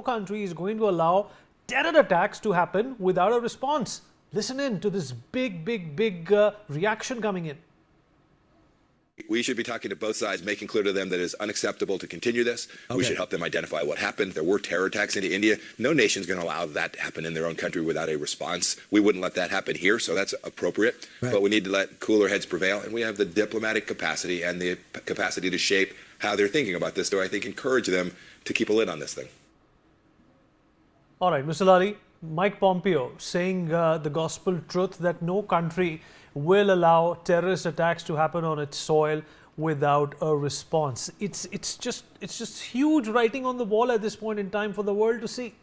no country is going to allow terror attacks to happen without a response. Listen in to this big reaction coming in. We should be talking to both sides, making clear to them that it is unacceptable to continue this. Okay. We should help them identify what happened. There were terror attacks into India. No nation's going to allow that to happen in their own country without a response. We wouldn't let that happen here, so that's appropriate. Right. But we need to let cooler heads prevail, and we have the diplomatic capacity and the capacity to shape how they're thinking about this, so I think encourage them to keep a lid on this thing. All right, Mr. Lali, Mike Pompeo saying the gospel truth that no country will allow terrorist attacks to happen on its soil without a response. It's just huge writing on the wall at this point in time for the world to see.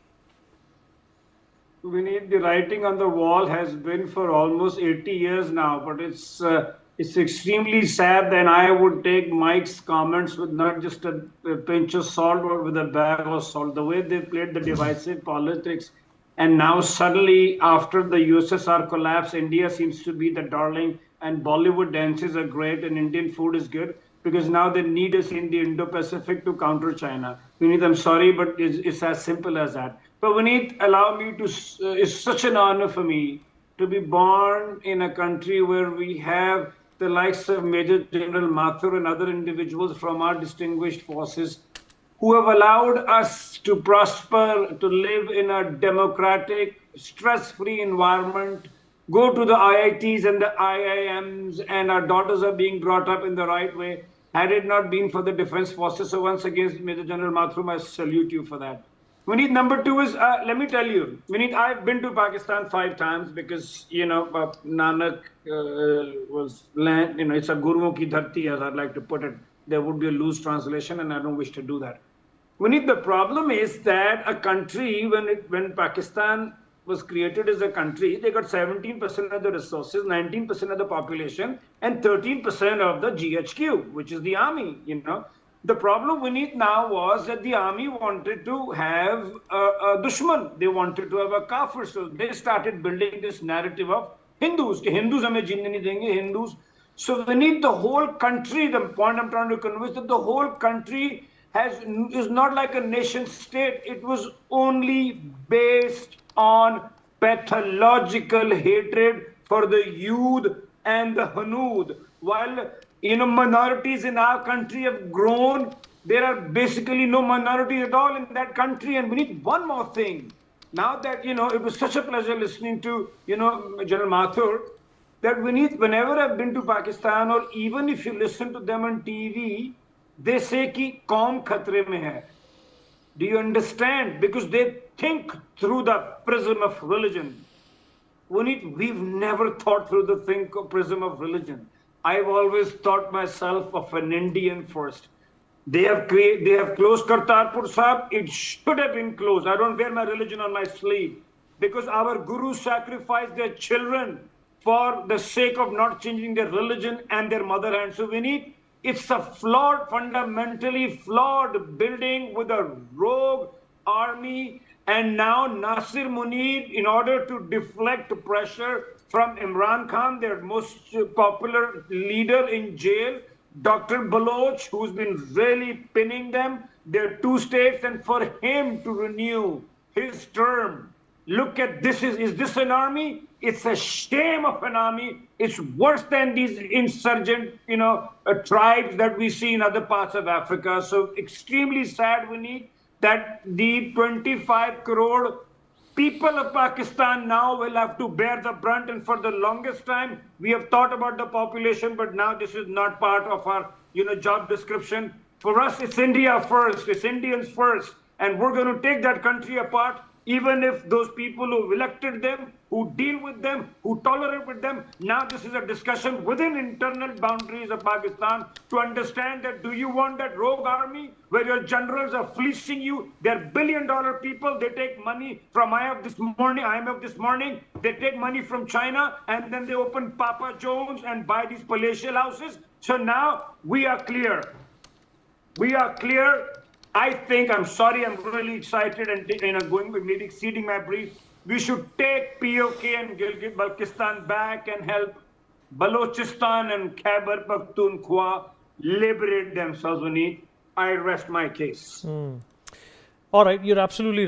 We need the writing on the wall has been for almost 80 years now, but it's extremely sad. And I would take Mike's comments with not just a pinch of salt, but with a bag of salt. The way they played the divisive politics. And now suddenly, after the USSR collapse, India seems to be the darling, and Bollywood dances are great, and Indian food is good, because now they need us in the Indo-Pacific to counter China. I'm sorry, but it's as simple as that. But allow me to, it's such an honor for me to be born in a country where we have the likes of Major General Mathur and other individuals from our distinguished forces who have allowed us to prosper, to live in a democratic, stress-free environment, go to the IITs and the IIMs, and our daughters are being brought up in the right way. Had it not been for the Defense Forces, so once again, Major General Mathur, I salute you for that. Number two is, let me tell you, I've been to Pakistan 5 times because, Nanak was land, it's a Guruon ki dharti, as I'd like to put it. There would be a loose translation, and I don't wish to do that. The problem is that a country, when Pakistan was created as a country, they got 17% of the resources, 19% of the population, and 13% of the GHQ, which is the army, The problem now was that the army wanted to have a dushman. They wanted to have a kafir. So they started building this narrative of Hindus. Hindus hame jeene nahi denge, Hindus. So the whole country, the point I'm trying to convey is that the whole country is not like a nation state. It was only based on pathological hatred for the Yud and the Hanud. While minorities in our country have grown, there are basically no minorities at all in that country. And we need one more thing. Now that, it was such a pleasure listening to, General Mathur, that whenever I've been to Pakistan, or even if you listen to them on TV, they say ki kaum khatre mein hai. Do you understand? Because they think through the prism of religion. We've never thought through the prism of religion. I've always thought myself of an Indian first. They have closed Kartarpur Sahib. It should have been closed. I don't wear my religion on my sleeve because our gurus sacrificed their children for the sake of not changing their religion and their motherland. So it's a fundamentally flawed building with a rogue army. And now Nasir Munir, in order to deflect pressure from Imran Khan, their most popular leader in jail, Dr. Baloch, who's been really pinning them, there are 2 states, and for him to renew his term. Look at this, is this an army? It's a shame of an army. It's worse than these insurgent, tribes that we see in other parts of Africa. So extremely sad, that the 25 crore people of Pakistan now will have to bear the brunt. And for the longest time, we have thought about the population, but now this is not part of our, job description. For us, it's India first, it's Indians first. And we're going to take that country apart, even if those people who elected them, who deal with them, who tolerate with them, now this is a discussion within internal boundaries of Pakistan to understand that do you want that rogue army where your generals are fleecing you? They're billion-dollar people. They take money from IMF this morning. They take money from China, and then they open Papa John's and buy these palatial houses. So now we are clear. We are clear. I think, I'm sorry, I'm really excited and going with maybe exceeding my brief. We should take POK and Gilgit-Baltistan back and help Balochistan and Khyber Pakhtunkhwa liberate themselves. I rest my case. All right, you're absolutely